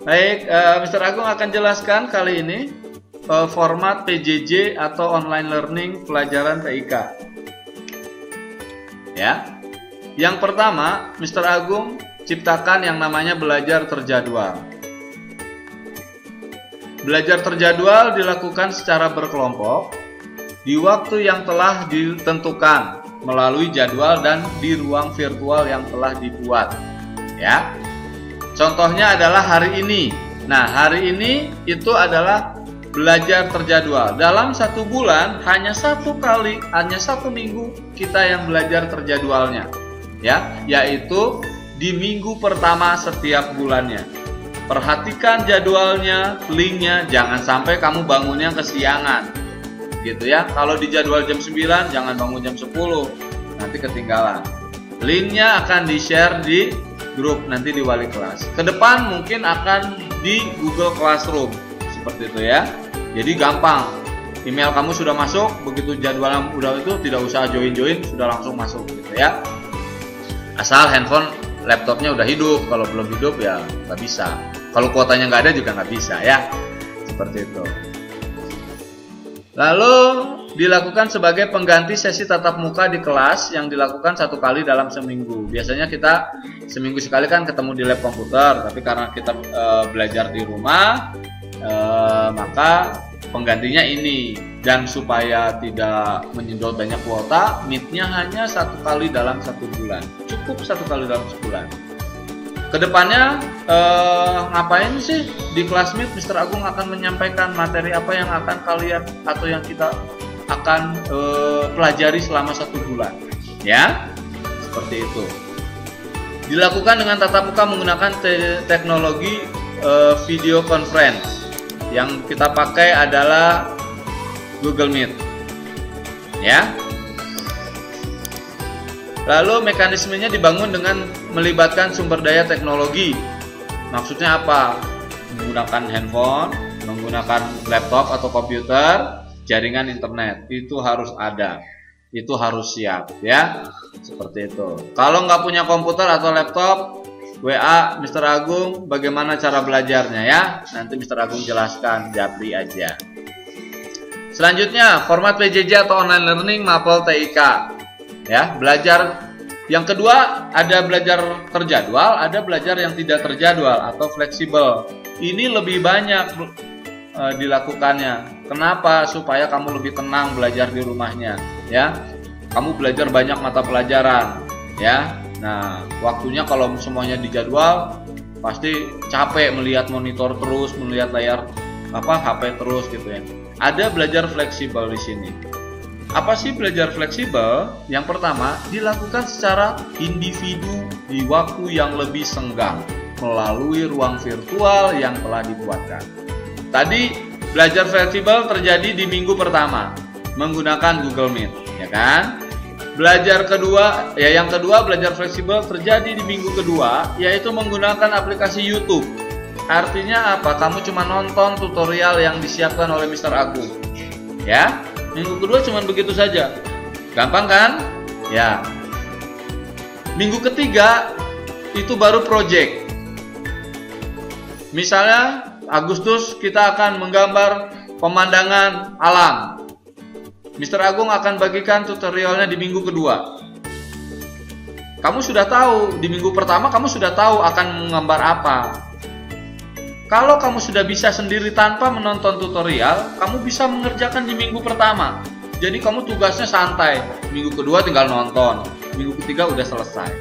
Baik, Mr. Agung akan jelaskan kali ini format PJJ atau online learning pelajaran TIK. Ya. Yang pertama, Mr. Agung ciptakan yang namanya belajar terjadwal. Belajar terjadwal dilakukan secara berkelompok di waktu yang telah ditentukan melalui jadwal dan di ruang virtual yang telah dibuat. Ya. Contohnya adalah hari ini. Nah, hari ini itu adalah belajar terjadwal. Dalam satu bulan hanya satu kali, hanya satu minggu kita yang belajar terjadwalnya, ya, yaitu di minggu pertama setiap bulannya. Perhatikan jadwalnya, linknya, jangan sampai kamu bangunnya kesiangan, gitu ya. Kalau di jadwal jam 9, jangan bangun jam 10, nanti ketinggalan. Linknya akan di-share di grup nanti di wali kelas. Ke depan mungkin akan di Google Classroom seperti itu ya. Jadi gampang. Email kamu sudah masuk, begitu jadwalnya udah itu tidak usah join, sudah langsung masuk gitu ya. Asal handphone, laptopnya udah hidup. Kalau belum hidup ya nggak bisa. Kalau kuotanya nggak ada juga nggak bisa ya. Seperti itu. Lalu dilakukan sebagai pengganti sesi tatap muka di kelas yang dilakukan satu kali dalam seminggu. Biasanya kita seminggu sekali kan ketemu di lab komputer, tapi karena kita belajar di rumah, maka penggantinya ini. Dan supaya tidak menyedot banyak kuota, meet-nya hanya satu kali dalam satu bulan. Cukup satu kali dalam sebulan. Kedepannya ngapain sih di kelas meet? Mr. Agung akan menyampaikan materi apa yang akan kalian atau yang kita akan pelajari selama satu bulan, ya, seperti itu. Dilakukan dengan tatap muka menggunakan teknologi video conference. Yang kita pakai adalah Google Meet, ya. Lalu mekanismenya dibangun dengan melibatkan sumber daya teknologi. Maksudnya apa? Menggunakan handphone, menggunakan laptop atau komputer, jaringan internet. Itu harus ada. Itu harus siap ya. Seperti itu. Kalau nggak punya komputer atau laptop, WA Mr. Agung bagaimana cara belajarnya ya. Nanti Mr. Agung jelaskan, japri aja. Selanjutnya, format PJJ atau online learning mapel TIK. Ya, belajar yang kedua ada belajar terjadwal, ada belajar yang tidak terjadwal atau fleksibel. Ini lebih banyak dilakukannya. Kenapa? Supaya kamu lebih tenang belajar di rumahnya, ya. Kamu belajar banyak mata pelajaran, ya. Nah, waktunya kalau semuanya dijadwal pasti capek melihat monitor terus, melihat layar HP terus gitu ya. Ada belajar fleksibel di sini. Apa sih belajar fleksibel? Yang pertama, dilakukan secara individu di waktu yang lebih senggang melalui ruang virtual yang telah dibuatkan. Tadi belajar fleksibel terjadi di minggu pertama menggunakan Google Meet, ya kan? Belajar kedua, ya yang kedua belajar fleksibel terjadi di minggu kedua, yaitu menggunakan aplikasi YouTube. Artinya apa? Kamu cuma nonton tutorial yang disiapkan oleh Mr. Agung, ya. Minggu kedua cuma begitu saja. Gampang kan? Ya. Minggu ketiga itu baru project. Misalnya Agustus kita akan menggambar pemandangan alam. Mr. Agung akan bagikan tutorialnya di minggu kedua. Kamu sudah tahu, di minggu pertama kamu sudah tahu akan menggambar apa. Kalau kamu sudah bisa sendiri tanpa menonton tutorial, kamu bisa mengerjakan di minggu pertama. Jadi kamu tugasnya santai. Minggu kedua tinggal nonton. Minggu ketiga udah selesai.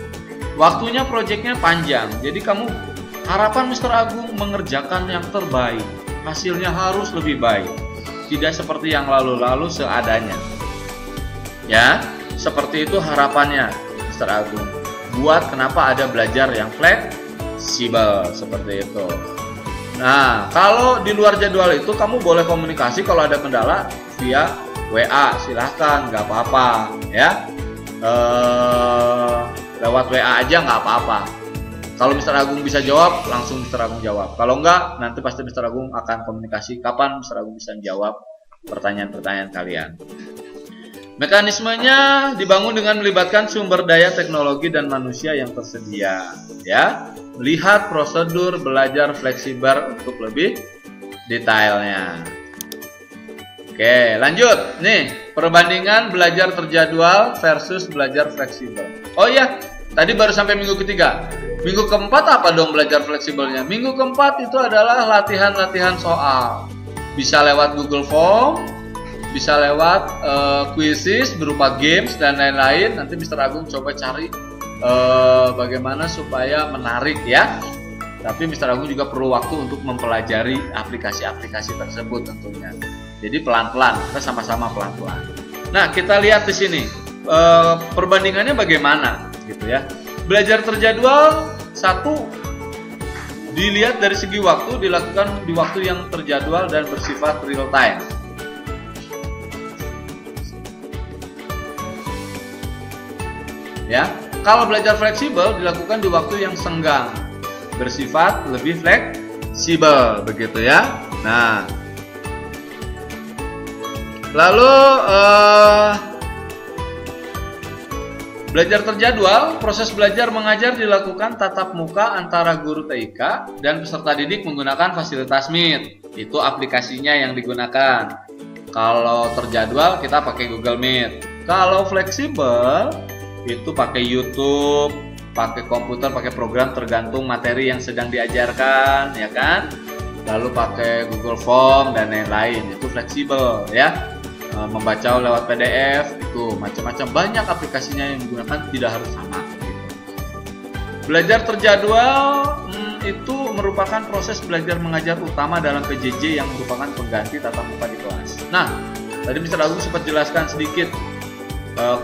Waktunya proyeknya panjang. Jadi kamu harapan Mr. Agung mengerjakan yang terbaik. Hasilnya harus lebih baik. Tidak seperti yang lalu-lalu seadanya. Ya, seperti itu harapannya Mr. Agung. Buat kenapa ada belajar yang fleksibel seperti itu. Nah, kalau di luar jadwal itu kamu boleh komunikasi kalau ada kendala via WA, silahkan, nggak apa-apa, ya. Lewat WA aja nggak apa-apa. Kalau Mr. Agung bisa jawab, langsung Mr. Agung jawab. Kalau enggak, nanti pasti Mr. Agung akan komunikasi kapan Mr. Agung bisa menjawab pertanyaan-pertanyaan kalian. Mekanismenya dibangun dengan melibatkan sumber daya teknologi dan manusia yang tersedia, ya. Melihat prosedur belajar fleksibel untuk lebih detailnya. Oke, lanjut. Nih, perbandingan belajar terjadwal versus belajar fleksibel. Oh iya, tadi baru sampai minggu ketiga. Minggu keempat apa dong belajar fleksibelnya? Minggu keempat itu adalah latihan-latihan soal. Bisa lewat Google Form, bisa lewat quizzes berupa games dan lain-lain. Nanti Mr. Agung coba cari bagaimana supaya menarik ya. Tapi Mr. Agung juga perlu waktu untuk mempelajari aplikasi-aplikasi tersebut tentunya. Jadi pelan-pelan, kita sama-sama pelan-pelan. Nah, kita lihat di sini perbandingannya bagaimana gitu ya. Belajar terjadwal satu dilihat dari segi waktu, dilakukan di waktu yang terjadwal dan bersifat real time. Ya, kalau belajar fleksibel dilakukan di waktu yang senggang, bersifat lebih fleksibel, begitu ya. Nah, lalu belajar terjadwal, proses belajar mengajar dilakukan tatap muka antara guru TIK dan peserta didik menggunakan fasilitas Meet. Itu aplikasinya yang digunakan. Kalau terjadwal kita pakai Google Meet. Kalau fleksibel itu pakai YouTube, pakai komputer, pakai program tergantung materi yang sedang diajarkan, ya kan? Lalu pakai Google Form dan lain-lain. Itu fleksibel ya. Membaca lewat PDF itu macam-macam, banyak aplikasinya yang digunakan, tidak harus sama gitu. Belajar terjadwal itu merupakan proses belajar mengajar utama dalam PJJ yang merupakan pengganti tatap muka di kelas. Nah, tadi Mr. Agung sempat jelaskan sedikit.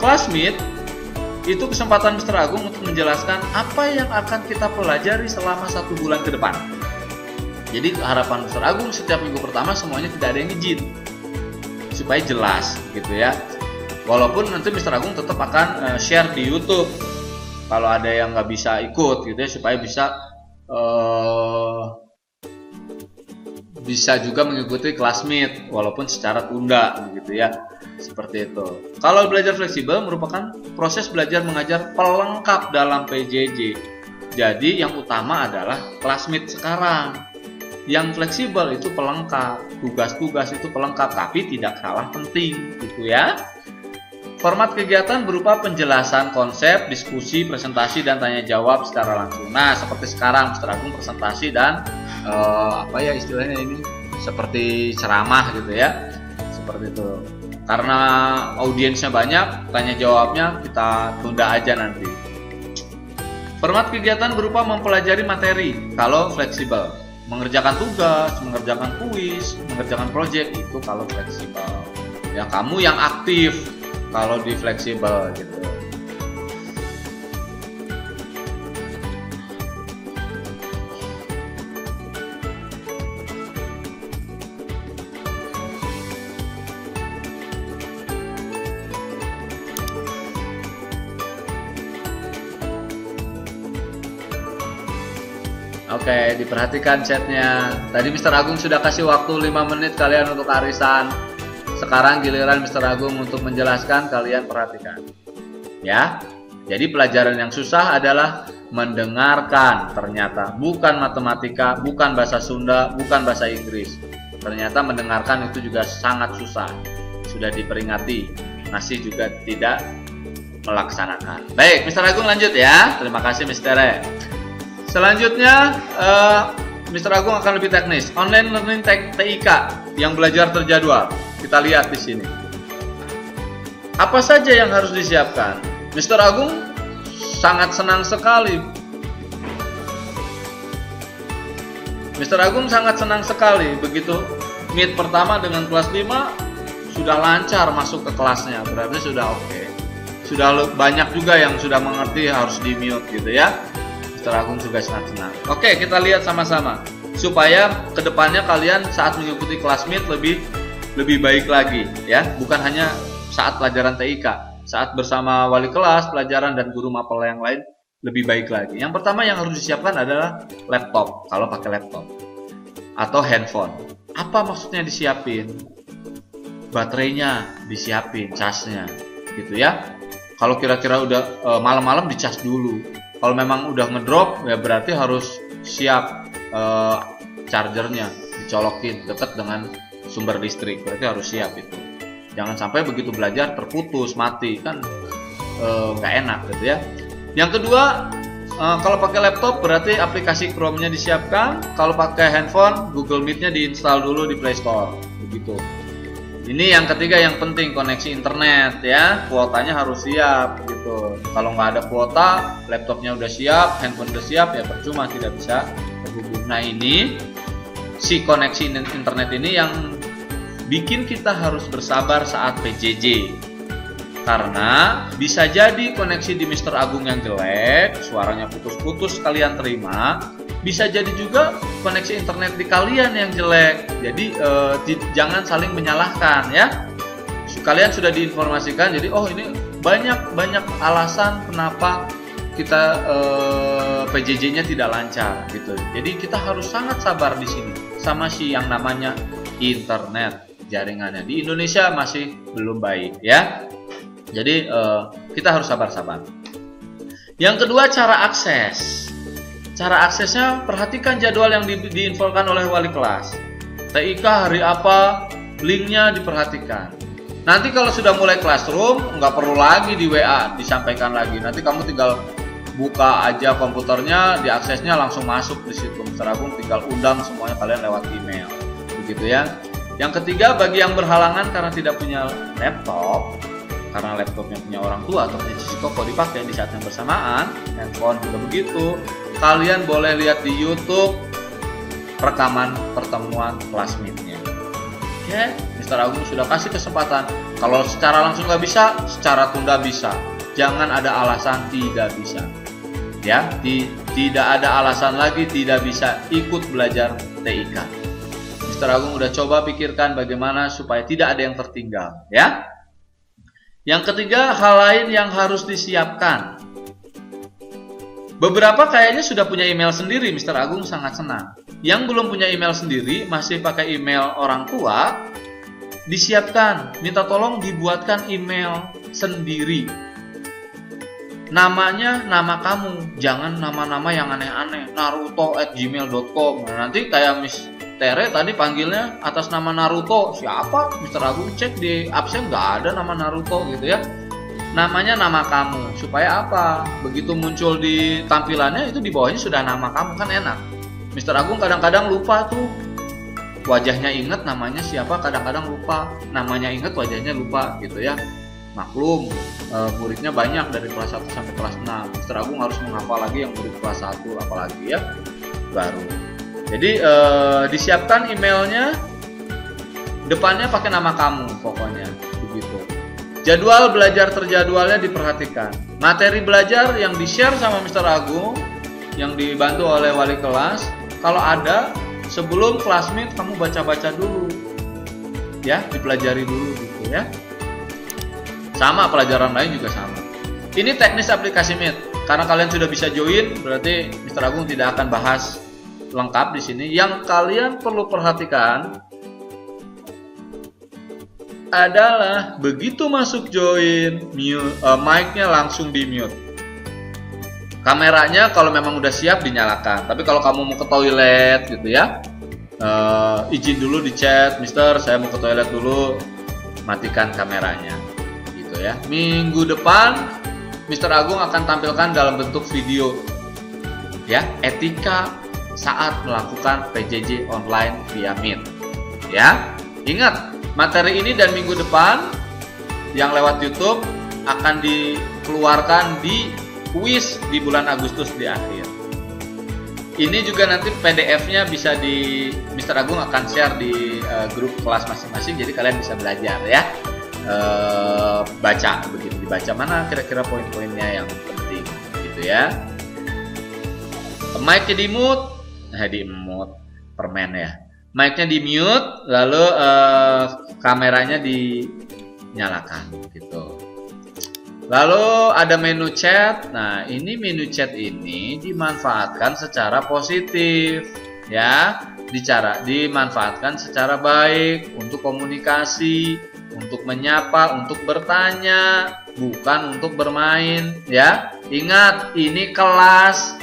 Kelas Meet itu kesempatan Mr. Agung untuk menjelaskan apa yang akan kita pelajari selama 1 bulan ke depan. Jadi harapan Mr. Agung setiap minggu pertama semuanya tidak ada yang izin, supaya jelas gitu ya. Walaupun nanti Mr. Agung tetap akan share di YouTube kalau ada yang nggak bisa ikut gitu ya, supaya bisa juga mengikuti kelas Meet walaupun secara tunda gitu ya. Seperti itu. Kalau belajar fleksibel merupakan proses belajar mengajar pelengkap dalam PJJ. Jadi yang utama adalah kelas Meet sekarang. Yang fleksibel itu pelengkap, tugas-tugas itu pelengkap, tapi tidak kalah penting gitu ya. Format kegiatan berupa penjelasan konsep, diskusi, presentasi, dan tanya jawab secara langsung. Nah, seperti sekarang Mr. Agung presentasi dan apa ya istilahnya ini, seperti ceramah gitu ya. Seperti itu. Karena audiensnya banyak, tanya jawabnya kita tunda aja nanti. Format kegiatan berupa mempelajari materi kalau fleksibel. Mengerjakan tugas, mengerjakan kuis, mengerjakan proyek itu kalau fleksibel. Ya kamu yang aktif kalau di fleksibel gitu. Oke, diperhatikan chatnya. Tadi Mr. Agung sudah kasih waktu 5 menit kalian untuk arisan. Sekarang giliran Mr. Agung untuk menjelaskan, kalian perhatikan. Ya, jadi pelajaran yang susah adalah mendengarkan ternyata. Bukan matematika, bukan bahasa Sunda, bukan bahasa Inggris. Ternyata mendengarkan itu juga sangat susah. Sudah diperingati, masih juga tidak melaksanakan. Baik, Mr. Agung lanjut ya. Terima kasih Mr. Selanjutnya, Mr. Agung akan lebih teknis. Online learning TIK yang belajar terjadwal. Kita lihat di sini. Apa saja yang harus disiapkan? Mr. Agung sangat senang sekali. Mr. Agung sangat senang sekali begitu Meet pertama dengan kelas 5 sudah lancar masuk ke kelasnya. Berarti sudah oke. Sudah banyak juga yang sudah mengerti harus di-mute gitu ya. Mr. Agung juga sangat senang. Oke, kita lihat sama-sama supaya kedepannya kalian saat mengikuti kelas Meet lebih baik lagi ya. Bukan hanya saat pelajaran TIK, saat bersama wali kelas, pelajaran dan guru mapel yang lain lebih baik lagi. Yang pertama yang harus disiapkan adalah laptop, kalau pakai laptop atau handphone. Apa maksudnya disiapin? baterainya disiapin, casnya gitu ya. Kalau kira-kira udah malam-malam dicas dulu. Kalau memang udah ngedrop ya berarti harus siap chargernya dicolokin dekat dengan sumber listrik, berarti harus siap itu. Jangan sampai begitu belajar terputus, mati, kan nggak enak gitu ya. Yang kedua, kalau pakai laptop berarti aplikasi Chrome-nya disiapkan. Kalau pakai handphone, Google Meet-nya diinstal dulu di Play Store, begitu. Ini yang ketiga yang penting, koneksi internet ya, kuotanya harus siap gitu. Kalau nggak ada kuota, laptopnya udah siap, handphone udah siap, ya percuma, tidak bisa terhubung. Nah ini si koneksi internet ini yang bikin kita harus bersabar saat PJJ. Karena bisa jadi koneksi di Mr. Agung yang jelek, suaranya putus-putus kalian terima. Bisa jadi juga koneksi internet di kalian yang jelek. Jadi jangan saling menyalahkan ya. Kalian sudah diinformasikan, jadi oh ini banyak alasan kenapa kita PJJ-nya tidak lancar gitu. Jadi kita harus sangat sabar di sini sama si yang namanya internet jaringannya. Di Indonesia masih belum baik ya. Jadi kita harus sabar-sabar. Yang kedua, cara akses. Cara aksesnya, perhatikan jadwal yang diinfokan oleh wali kelas. TIK hari apa, linknya diperhatikan. Nanti kalau sudah mulai classroom, nggak perlu lagi di WA disampaikan lagi. Nanti kamu tinggal buka aja komputernya, diaksesnya langsung masuk di situ. Mr. Agung tinggal undang semuanya kalian lewat email, begitu ya. Yang ketiga, bagi yang berhalangan karena tidak punya laptop, karena laptopnya punya orang tua atau punya sisi toko dipakai di saat yang bersamaan, handphone juga begitu, kalian boleh lihat di YouTube rekaman pertemuan kelas meet-nya. Oke, Mr. Agung sudah kasih kesempatan. Kalau secara langsung nggak bisa, secara tunda bisa. Jangan ada alasan tidak bisa. Ya, tidak ada alasan lagi tidak bisa ikut belajar TIK. Mr. Agung udah coba pikirkan bagaimana supaya tidak ada yang tertinggal, ya. Yang ketiga, hal lain yang harus disiapkan. Beberapa kayaknya sudah punya email sendiri, Mr. Agung sangat senang. Yang belum punya email sendiri, masih pakai email orang tua, disiapkan, minta tolong dibuatkan email sendiri. Namanya nama kamu, jangan nama-nama yang aneh-aneh, naruto@gmail.com. Nah, nanti kayak Miss Tere tadi panggilnya atas nama Naruto, siapa? Mr. Agung cek di absen nggak ada nama Naruto gitu ya. Namanya nama kamu, supaya apa? Begitu muncul di tampilannya itu di bawahnya sudah nama kamu, kan enak. Mr. Agung kadang-kadang lupa tuh, wajahnya inget namanya siapa, kadang-kadang lupa, namanya inget wajahnya lupa gitu ya. Maklum, muridnya banyak dari kelas 1 sampai kelas 6. Mr. Agung harus menghafal lagi yang murid kelas 1 apalagi ya, baru. Jadi disiapkan emailnya, depannya pakai nama kamu pokoknya begitu. Jadwal belajar terjadwalnya diperhatikan. Materi belajar yang di-share sama Mr. Agung, yang dibantu oleh wali kelas, kalau ada sebelum kelas meet kamu baca-baca dulu, ya, dipelajari dulu gitu ya. Sama pelajaran lain juga sama. Ini teknis aplikasi Meet. Karena kalian sudah bisa join, berarti Mr. Agung tidak akan bahas lengkap di sini. Yang kalian perlu perhatikan adalah begitu masuk join, mic-nya langsung di mute. Kameranya kalau memang udah siap dinyalakan. Tapi kalau kamu mau ke toilet gitu ya, izin dulu di chat, Mister, saya mau ke toilet dulu, matikan kameranya. Gitu ya. Minggu depan Mr. Agung akan tampilkan dalam bentuk video. Ya, etika saat melakukan PJJ online via Meet. Ya, ingat, materi ini dan minggu depan yang lewat YouTube akan dikeluarkan di kuis di bulan Agustus di akhir. Ini juga nanti PDF-nya bisa di Mr. Agung akan share di grup kelas masing-masing, jadi kalian bisa belajar ya. Baca begitu, dibaca mana kira-kira poin-poinnya yang penting gitu ya. Mic-nya di mute. Di mute permen ya. Mic-nya di mute, lalu kameranya dinyalakan gitu. Lalu ada menu chat. Nah, ini menu chat ini dimanfaatkan secara positif ya. Dimanfaatkan secara baik untuk komunikasi untuk menyapa, untuk bertanya, bukan untuk bermain, ya. Ingat, ini kelas.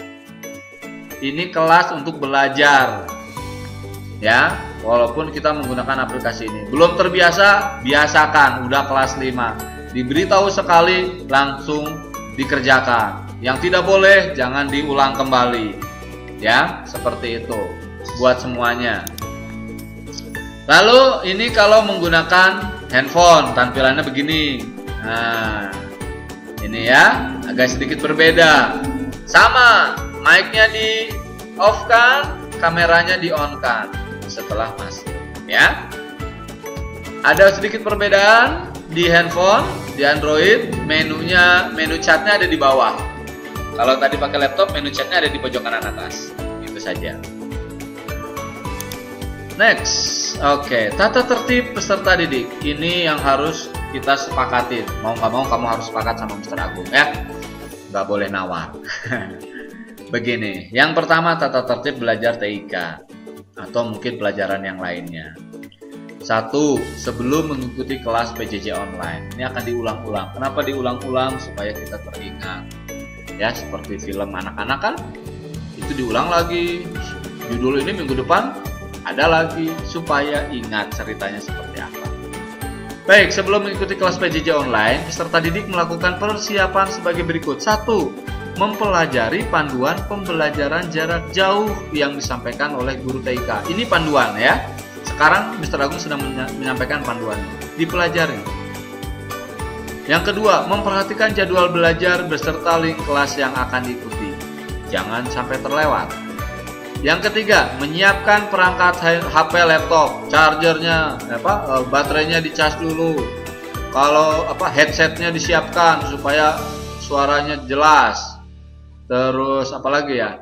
Ini kelas untuk belajar. Ya, walaupun kita menggunakan aplikasi ini. Belum terbiasa, biasakan. Udah kelas 5. Diberitahu sekali, langsung dikerjakan. Yang tidak boleh, jangan diulang kembali. Ya, seperti itu. Buat semuanya. Lalu ini kalau menggunakan handphone, tampilannya begini. Nah, ini ya, agak sedikit berbeda. Sama, mic-nya di off kan, kameranya di on kan setelah masuk, ya. Ada sedikit perbedaan di handphone, di Android, menu chatnya ada di bawah. Kalau tadi pakai laptop, menu chatnya ada di pojok kanan atas. Itu saja. Next, oke, tata tertib peserta didik. Ini yang harus kita sepakatin. Mau nggak mau kamu harus sepakat sama Mr. Agung, ya. Nggak boleh nawar. Begini, yang pertama tata tertib belajar TIK atau mungkin pelajaran yang lainnya. 1. Sebelum mengikuti kelas PJJ online, ini akan diulang-ulang. Kenapa diulang-ulang? Supaya kita teringat. Ya, seperti film anak-anak kan, itu diulang lagi. Judul ini minggu depan ada lagi, supaya ingat ceritanya seperti apa. Baik, sebelum mengikuti kelas PJJ online, peserta didik melakukan persiapan sebagai berikut. 1. Mempelajari panduan pembelajaran jarak jauh yang disampaikan oleh guru TIK. Ini panduan ya. Sekarang Mr. Agung sedang menyampaikan panduan. Dipelajari. Yang kedua, memperhatikan jadwal belajar beserta link kelas yang akan diikuti. Jangan sampai terlewat. Yang ketiga, menyiapkan perangkat HP, laptop, chargernya, baterainya dicas dulu. Kalau headsetnya disiapkan supaya suaranya jelas. Terus apalagi ya?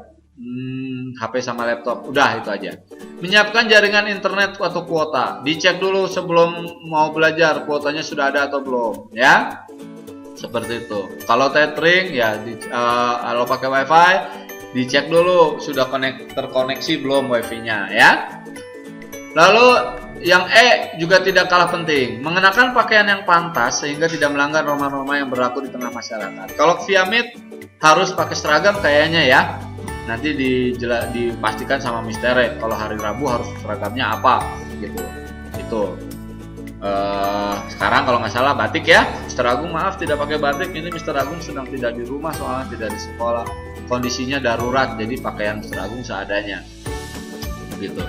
HP sama laptop. Udah itu aja. Menyiapkan jaringan internet atau kuota. Dicek dulu sebelum mau belajar kuotanya sudah ada atau belum, ya. Seperti itu. Kalau tethering ya kalau pakai WiFi dicek dulu sudah terkoneksi belum wifi-nya, ya. Lalu yang juga tidak kalah penting, mengenakan pakaian yang pantas sehingga tidak melanggar norma-norma yang berlaku di tengah masyarakat. Kalau via Meet harus pakai seragam kayaknya ya. Nanti dipastikan sama Mister kalau hari Rabu harus seragamnya apa gitu. Itu. Sekarang kalau nggak salah batik ya. Mr. Agung maaf tidak pakai batik. Ini Mr. Agung sedang tidak di rumah soalnya tidak di sekolah. Kondisinya darurat, jadi pakaian Mr. Agung seadanya. Begitu.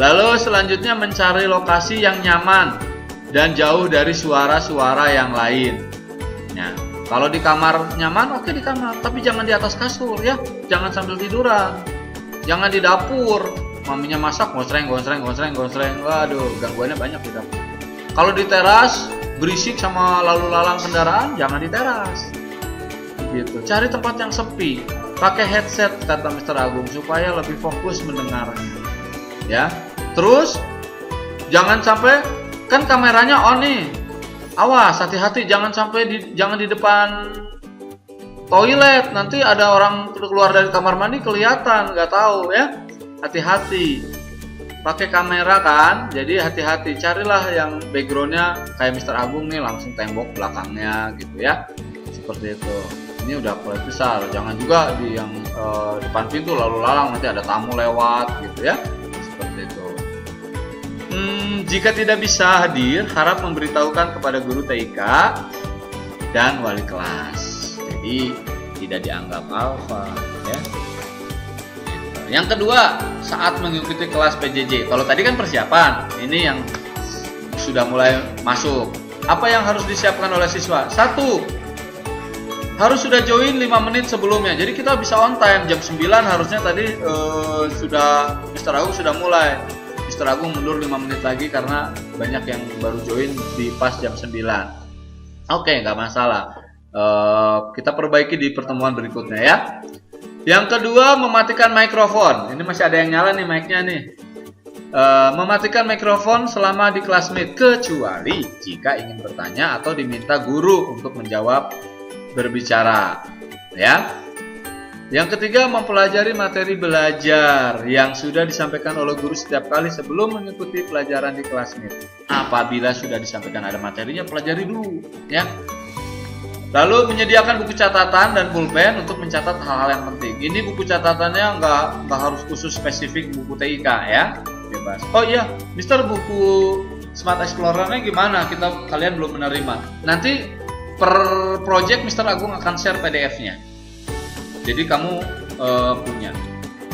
Lalu selanjutnya mencari lokasi yang nyaman dan jauh dari suara-suara yang lain. Nah, kalau di kamar nyaman, oke di kamar, tapi jangan di atas kasur ya. Jangan sambil tiduran. Jangan di dapur. Maminya masak gonsreng. Waduh, gangguannya banyak di dapur. Kalau di teras berisik sama lalu lalang kendaraan, jangan di teras. Gitu. Cari tempat yang sepi. Pakai headset kata Mr. Agung supaya lebih fokus mendengarnya. Ya. Terus jangan sampai kan kameranya on nih. Awas, hati-hati jangan sampai jangan di depan toilet. Nanti ada orang keluar dari kamar mandi kelihatan, nggak tahu ya. Hati-hati. Pakai kamera kan, jadi hati-hati. Carilah yang backgroundnya kayak Mr. Agung nih, langsung tembok belakangnya gitu ya. Seperti itu. Ini udah proyek besar, jangan juga di yang depan pintu lalu lalang nanti ada tamu lewat gitu ya, seperti itu. Jika tidak bisa hadir, harap memberitahukan kepada guru TIK dan wali kelas. Jadi tidak dianggap alfa ya. Yang kedua, saat mengikuti kelas PJJ. Kalau tadi kan persiapan, ini yang sudah mulai masuk. Apa yang harus disiapkan oleh siswa? 1. Harus sudah join 5 menit sebelumnya. Jadi kita bisa on time. Jam 9 harusnya tadi sudah Mr. Agung sudah mulai. Mr. Agung mundur 5 menit lagi karena banyak yang baru join di pas jam 9. Oke, nggak masalah. Kita perbaiki di pertemuan berikutnya ya. Yang kedua, mematikan mikrofon. Ini masih ada yang nyala nih mic-nya nih. Mematikan mikrofon selama di kelas Meet kecuali jika ingin bertanya atau diminta guru untuk menjawab berbicara ya. Yang ketiga, mempelajari materi belajar yang sudah disampaikan oleh guru setiap kali sebelum mengikuti pelajaran di kelas Meet. Apabila sudah disampaikan ada materinya, pelajari dulu, ya. Lalu menyediakan buku catatan dan pulpen untuk mencatat hal-hal yang penting. Ini buku catatannya nggak harus khusus spesifik buku TIK, ya, bebas. Oh iya, Mister, buku Smart Explorer-nya gimana? Kalian belum menerima. Nanti per project Mister Agung akan share PDF-nya. Jadi kamu punya.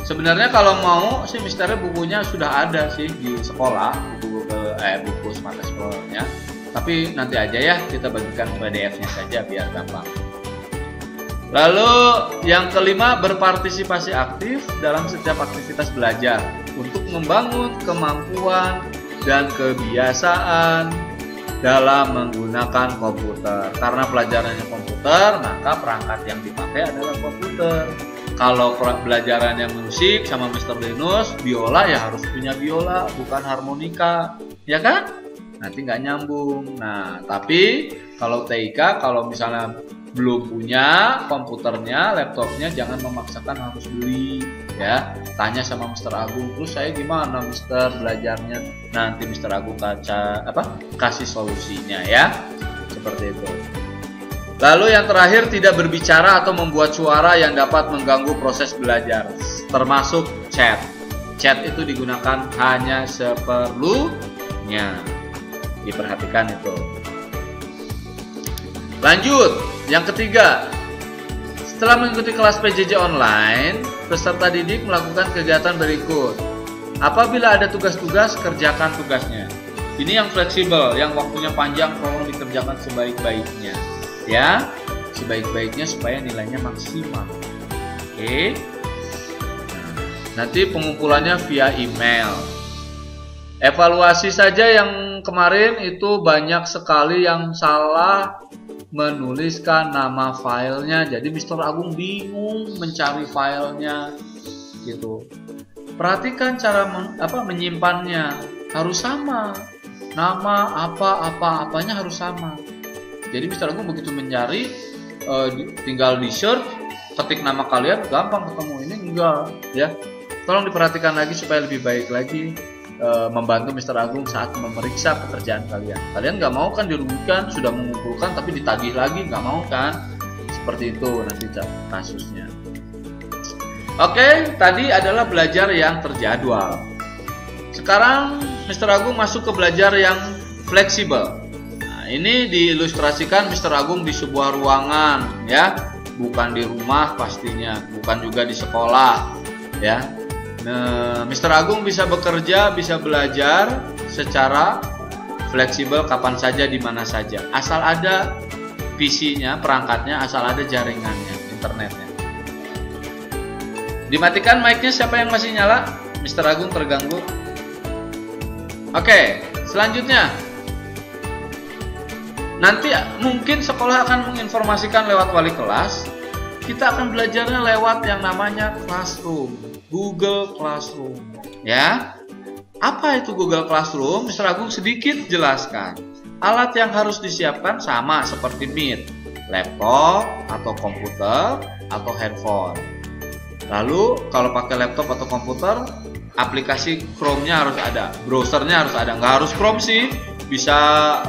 Sebenarnya kalau mau sih Misternya bukunya sudah ada sih di sekolah, buku Smart Explorer-nya. Tapi nanti aja ya, kita bagikan PDF-nya saja biar gampang. Lalu yang kelima, berpartisipasi aktif dalam setiap aktivitas belajar untuk membangun kemampuan dan kebiasaan dalam menggunakan komputer. Karena pelajarannya komputer, maka perangkat yang dipakai adalah komputer. Kalau pelajarannya musik sama Mr. Linus, biola ya harus punya biola, bukan harmonika, ya kan? Nanti nggak nyambung. Nah, tapi kalau TIK, kalau misalnya belum punya komputernya, laptopnya, jangan memaksakan harus beli, ya. Tanya sama Mr. Agung, terus saya gimana Mr. belajarnya? Nanti Mr. Agung kasih solusinya, ya. Seperti itu. Lalu yang terakhir, tidak berbicara atau membuat suara yang dapat mengganggu proses belajar, termasuk chat. Chat itu digunakan hanya seperlunya. Diperhatikan itu. Lanjut, yang ketiga, setelah mengikuti kelas PJJ online, peserta didik melakukan kegiatan berikut. Apabila ada tugas-tugas, kerjakan tugasnya. Ini yang fleksibel, yang waktunya panjang, tolong dikerjakan sebaik-baiknya, ya, sebaik-baiknya supaya nilainya maksimal. Oke. Nanti pengumpulannya via email. Evaluasi saja yang kemarin itu banyak sekali yang salah menuliskan nama filenya, jadi Mr. Agung bingung mencari filenya gitu. Perhatikan cara menyimpannya, harus sama, nama apanya harus sama. Jadi Mr. Agung begitu mencari, tinggal di search, ketik nama kalian, gampang ketemu. Ini enggak, ya. Tolong diperhatikan lagi supaya lebih baik lagi, membantu Mr. Agung saat memeriksa pekerjaan kalian. Kalian nggak mau kan dirugikan, sudah mengumpulkan tapi ditagih lagi, nggak mau kan? Seperti itu nanti kasusnya. Oke, tadi adalah belajar yang terjadwal. Sekarang Mr. Agung masuk ke belajar yang fleksibel. Nah, ini diilustrasikan Mr. Agung di sebuah ruangan, ya, bukan di rumah pastinya, bukan juga di sekolah, ya. Nah, Mr. Agung bisa bekerja, bisa belajar secara fleksibel kapan saja, di mana saja. Asal ada PC-nya, perangkatnya, asal ada jaringannya, internetnya. Dimatikan mic-nya, siapa yang masih nyala? Mr. Agung terganggu. Oke, selanjutnya. Nanti mungkin sekolah akan menginformasikan lewat wali kelas. Kita akan belajarnya lewat yang namanya Classroom. Google Classroom, ya. Apa itu Google Classroom? Mr. Agung sedikit jelaskan. Alat yang harus disiapkan sama seperti Meet, laptop atau komputer atau handphone. Lalu kalau pakai laptop atau komputer, aplikasi Chrome-nya harus ada, browsernya harus ada. Nggak harus Chrome sih, bisa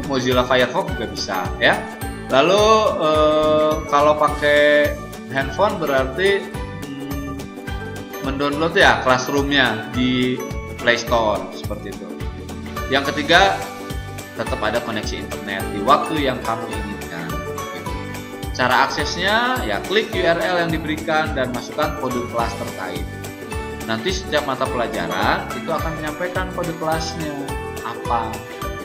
Mozilla Firefox juga bisa, ya. Lalu kalau pakai handphone berarti mendownload ya Classroom-nya di Play Store, seperti itu. Yang ketiga, tetap ada koneksi internet di waktu yang kamu inginkan. Cara aksesnya ya klik URL yang diberikan dan masukkan kode kelas terkait. Nanti setiap mata pelajaran itu akan menyampaikan kode kelasnya apa,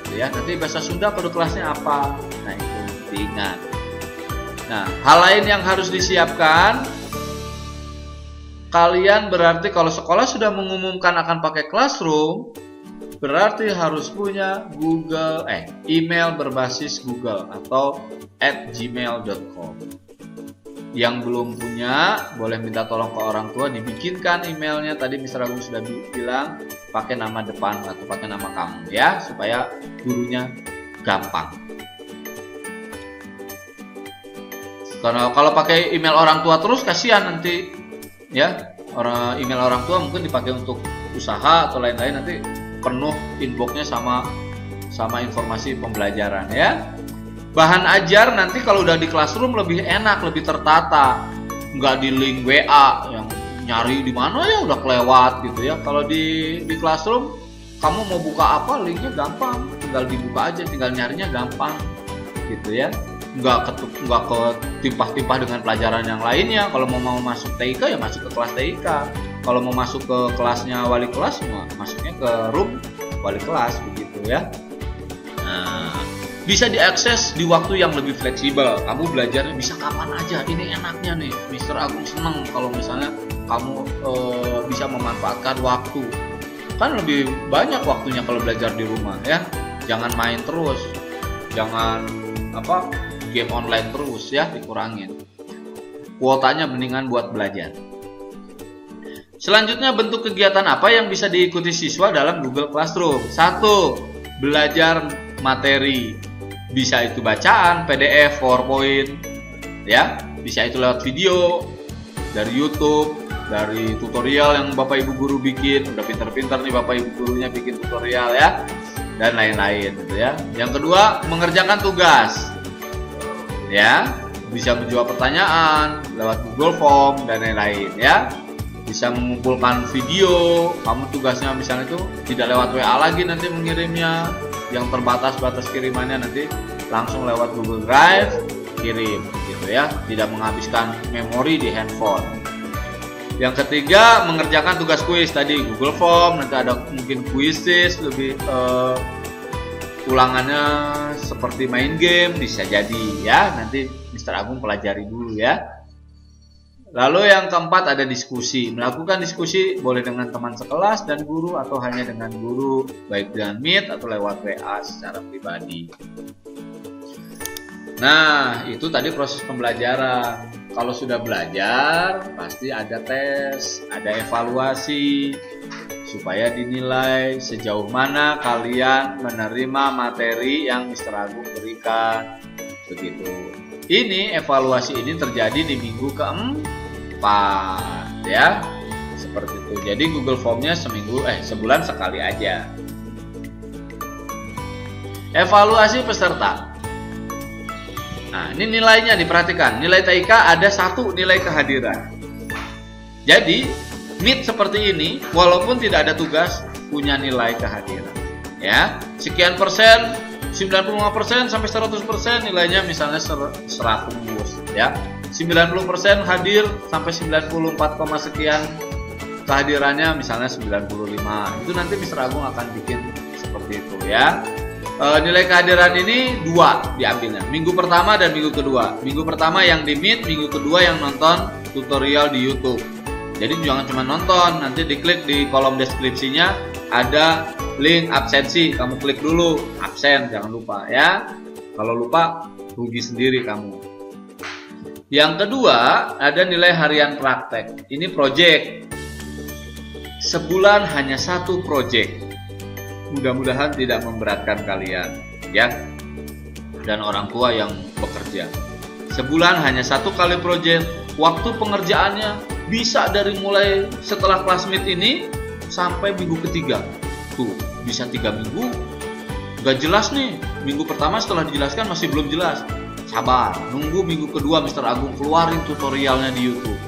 gitu ya. Nanti bahasa Sunda kode kelasnya apa. Nah, itu diingat. Nah, hal lain yang harus disiapkan, kalian berarti kalau sekolah sudah mengumumkan akan pakai Classroom, berarti harus punya email berbasis Google atau @gmail.com. Yang belum punya, boleh minta tolong ke orang tua dibikinkan emailnya. Tadi Mr. Agung sudah bilang pakai nama depan atau pakai nama kamu, ya, supaya gurunya gampang. Karena kalau pakai email orang tua terus kasihan nanti ya, email orang tua mungkin dipakai untuk usaha atau lain-lain, nanti penuh inboxnya sama informasi pembelajaran ya. Bahan ajar nanti kalau udah di Classroom lebih enak, lebih tertata, nggak di link WA yang nyari di mana ya udah kelewat gitu ya. Kalau di Classroom kamu mau buka apa, linknya gampang, tinggal dibuka aja, tinggal nyarinya gampang gitu ya. Nggak ketimpah-timpah dengan pelajaran yang lainnya. Kalau mau masuk TIK ya masuk ke kelas TIK, kalau mau masuk ke kelasnya wali kelas masuknya ke room wali kelas begitu ya. Nah, bisa diakses di waktu yang lebih fleksibel. Kamu belajar bisa kapan aja. Ini enaknya nih, Mr. Agung seneng kalau misalnya kamu bisa memanfaatkan waktu. Kan lebih banyak waktunya kalau belajar di rumah ya. Jangan main terus, jangan game online terus ya, dikurangin. Kuotanya mendingan buat belajar. Selanjutnya, bentuk kegiatan apa yang bisa diikuti siswa dalam Google Classroom? 1. Belajar materi. Bisa itu bacaan, PDF, PowerPoint ya. Bisa itu lewat video dari YouTube, dari tutorial yang Bapak Ibu guru bikin. Udah pintar-pintar nih Bapak Ibu gurunya bikin tutorial ya, dan lain-lain gitu ya. Yang kedua, mengerjakan tugas. Ya, bisa menjawab pertanyaan lewat Google Form dan lain-lain ya. Bisa mengumpulkan video. Kamu tugasnya misalnya itu tidak lewat WA lagi nanti mengirimnya, yang terbatas kirimannya nanti langsung lewat Google Drive kirim gitu ya, tidak menghabiskan memori di handphone. Yang ketiga, mengerjakan tugas kuis tadi, Google Form, nanti ada mungkin kuisis lebih ulangannya seperti main game, bisa jadi ya, nanti Mr. Agung pelajari dulu ya. Lalu yang keempat ada diskusi. Melakukan diskusi boleh dengan teman sekelas dan guru atau hanya dengan guru, baik dengan Meet atau lewat WA secara pribadi. Nah, itu tadi proses pembelajaran. Kalau sudah belajar, pasti ada tes, ada evaluasi, supaya dinilai sejauh mana kalian menerima materi yang Mr. Agung berikan. Begitu. Ini evaluasi ini terjadi di minggu keempat ya. Seperti itu. Jadi Google Form-nya sebulan sekali aja. Evaluasi peserta. Nah, ini nilainya diperhatikan. Nilai TIK ada 1 nilai kehadiran. Jadi, Meet seperti ini, walaupun tidak ada tugas, punya nilai kehadiran. Ya, sekian persen, 95% sampai 100% nilainya misalnya 100 ya. 90% hadir sampai 94, sekian kehadirannya misalnya 95. Itu nanti Mr. Agung akan bikin seperti itu ya. Nilai kehadiran ini 2 diambilnya, minggu pertama dan minggu kedua. Minggu pertama yang di Meet, minggu kedua yang nonton tutorial di YouTube. Jadi jangan cuma nonton, nanti diklik di kolom deskripsinya ada link absensi, kamu klik dulu absen, jangan lupa ya. Kalau lupa rugi sendiri kamu. Yang kedua ada nilai harian praktek. Ini project. Sebulan hanya 1 project. Mudah-mudahan tidak memberatkan kalian ya, dan orang tua yang bekerja. Sebulan hanya 1 kali project. Waktu pengerjaannya bisa dari mulai setelah kelas Meet ini sampai minggu ketiga. Tuh, bisa 3 minggu. Gak jelas nih, minggu pertama setelah dijelaskan masih belum jelas. Sabar, nunggu minggu kedua Mr. Agung keluarin tutorialnya di YouTube.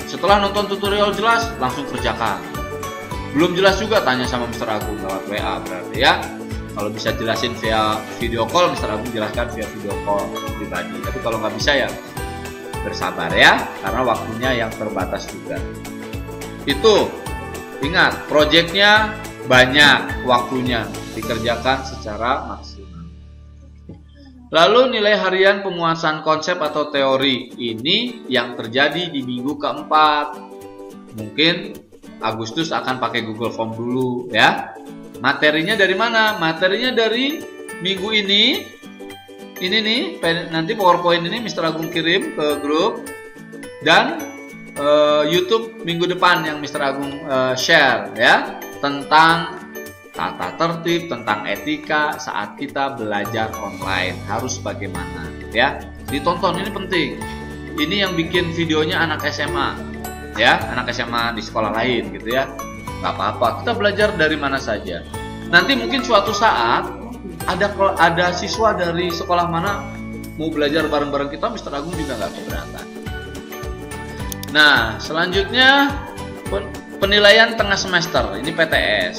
Setelah nonton tutorial jelas, langsung kerjakan. Belum jelas juga, tanya sama Mr. Agung lewat WA berarti ya. Kalau bisa jelasin via video call, Mr. Agung jelaskan via video call pribadi. Tapi kalau nggak bisa ya bersabar ya, karena waktunya yang terbatas juga. Itu, ingat, proyeknya banyak, waktunya dikerjakan secara maksimal. Lalu nilai harian penguasaan konsep atau teori, ini yang terjadi di minggu keempat. Mungkin Agustus akan pakai Google Form dulu ya. Materinya dari mana? Materinya dari minggu ini nih, nanti PowerPoint ini Mr. Agung kirim ke grup, dan YouTube minggu depan yang Mr. Agung share ya, tentang tata tertib, tentang etika saat kita belajar online harus bagaimana ya. Ditonton, ini penting. ini yang bikin videonya anak SMA, ya, anak SMA di sekolah lain gitu ya. Nggak apa-apa, kita belajar dari mana saja. Nanti mungkin suatu saat ada siswa dari sekolah mana mau belajar bareng-bareng kita, Mr. Agung juga nggak keberatan. Nah, selanjutnya penilaian tengah semester, ini PTS.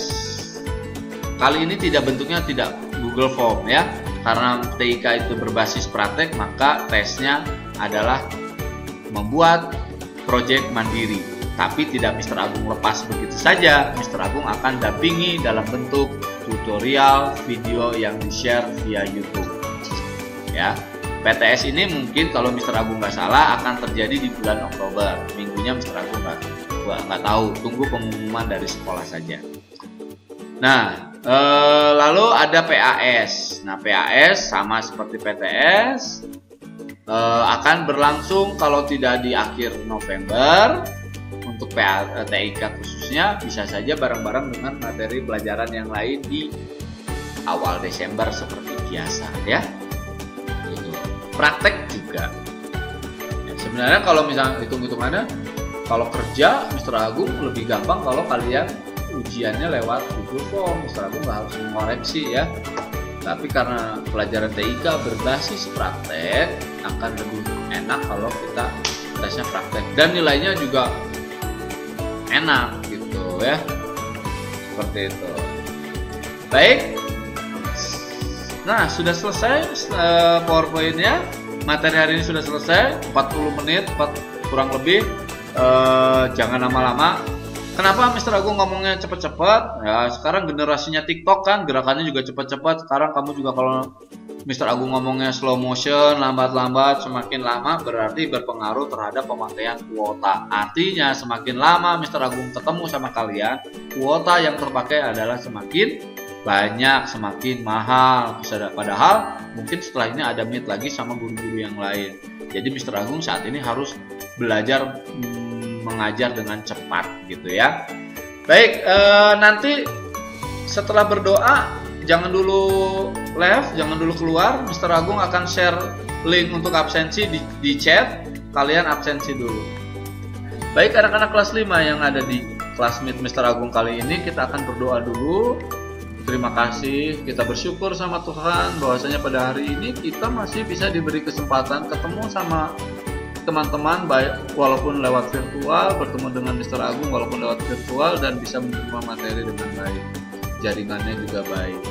Kali ini bentuknya tidak Google Form ya, karena TIK itu berbasis praktek, maka tesnya adalah membuat proyek mandiri. Tapi tidak Mr. Agung lepas begitu saja, Mr. Agung akan dampingi dalam bentuk tutorial video yang di-share via YouTube. Ya, PTS ini mungkin kalau Mr. Agung nggak salah akan terjadi di bulan Oktober. Minggunya Mr. Agung nggak tahu, tunggu pengumuman dari sekolah saja. Nah, lalu ada PAS. Nah, PAS sama seperti PTS, akan berlangsung kalau tidak di akhir November. Untuk TIK khususnya bisa saja bareng-bareng dengan materi pelajaran yang lain di awal Desember seperti biasa ya. Praktek juga. Ya, sebenarnya kalau misalnya hitung-hitungannya, kalau kerja Mr. Agung lebih gampang kalau kalian ujiannya lewat Google Form. Mr. Agung nggak harus mengoreksi ya. Tapi karena pelajaran TIK berbasis praktek, akan lebih enak kalau kita tesnya praktek dan nilainya juga enak gitu ya, seperti itu. Baik, nah sudah selesai PowerPoint-nya. Materi hari ini sudah selesai, 40 menit kurang lebih. Jangan lama-lama. Kenapa Mr. Agung ngomongnya cepet-cepet? Ya sekarang generasinya TikTok kan, gerakannya juga cepet-cepet. Sekarang kamu juga kalau Mr. Agung ngomongnya slow motion, lambat-lambat, semakin lama berarti berpengaruh terhadap pemakaian kuota. Artinya semakin lama Mr. Agung ketemu sama kalian, kuota yang terpakai adalah semakin banyak, semakin mahal. Padahal mungkin setelah ini ada meet lagi sama guru-guru yang lain. Jadi Mr. Agung saat ini harus belajar mengajar dengan cepat gitu ya. Baik, nanti setelah berdoa jangan dulu live, jangan dulu keluar. Mr. Agung akan share link untuk absensi di chat. Kalian absensi dulu. Baik, anak-anak kelas 5 yang ada di kelas meet Mr. Agung kali ini, kita akan berdoa dulu. Terima kasih, kita bersyukur sama Tuhan bahwasanya pada hari ini kita masih bisa diberi kesempatan ketemu sama teman-teman, baik walaupun lewat virtual, bertemu dengan Mr. Agung walaupun lewat virtual, dan bisa menerima materi dengan baik. Jaringannya juga baik.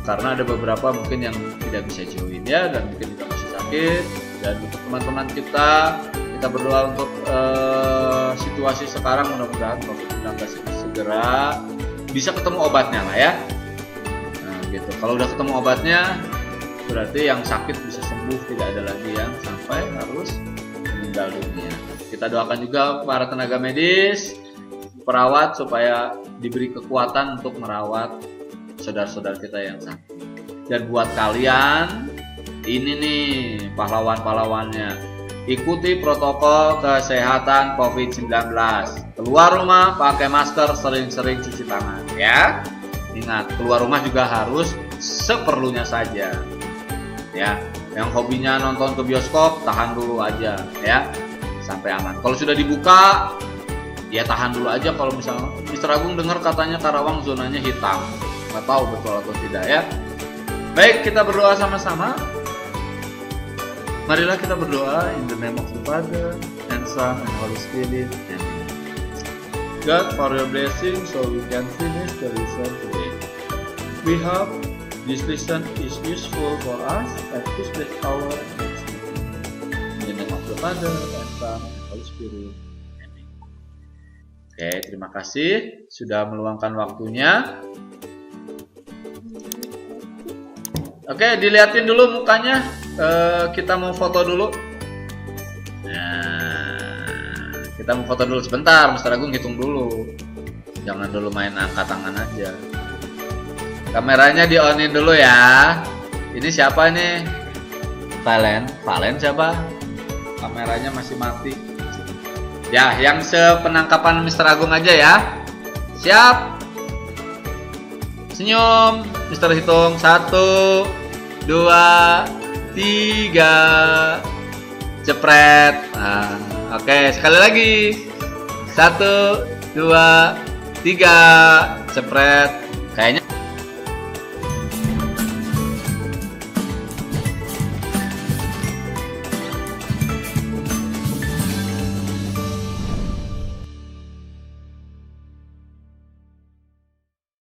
Karena ada beberapa mungkin yang tidak bisa join ya, dan mungkin juga masih sakit. Dan untuk teman-teman kita berdoa untuk situasi sekarang, mudah-mudahan COVID-19 ini segera bisa ketemu obatnya lah ya. Nah gitu. Kalau udah ketemu obatnya, berarti yang sakit bisa sembuh, tidak ada lagi yang sampai harus meninggal dunia. Kita doakan juga para tenaga medis, perawat supaya diberi kekuatan untuk merawat saudara-saudara kita yang sakit. Dan buat kalian, ini nih pahlawan-pahlawannya, ikuti protokol kesehatan COVID-19. Keluar rumah pakai masker, sering-sering cuci tangan ya. Ingat, keluar rumah juga harus seperlunya saja ya. Yang hobinya nonton ke bioskop, tahan dulu aja ya sampai aman. Kalau sudah dibuka, ya tahan dulu aja. Kalau misalnya Mr. Agung dengar katanya Karawang zonanya hitam, nggak tahu betul atau tidak ya. Baik, kita berdoa sama-sama. Marilah kita berdoa in the name of the Father and Son and Holy Spirit. Amen. God, for your blessing so we can finish the lesson today. We hope this lesson is useful for us and this bless our next meeting. In the name of the Father and Son and Holy Spirit. Amen. Oke, terima kasih sudah meluangkan waktunya. Oke, dilihatin dulu mukanya. Kita mau foto dulu. Nah, kita mau foto dulu sebentar. Mr. Agung hitung dulu. Jangan dulu main angkat tangan aja. Kameranya di onin dulu ya. Ini siapa nih? Valen siapa? Kameranya masih mati. Ya, yang sepenangkapan Mr. Agung aja ya. Siap. Senyum. Mr. hitung 1, 2, 3. cepret. Nah, oke, sekali lagi. 1, 2, 3, cepret.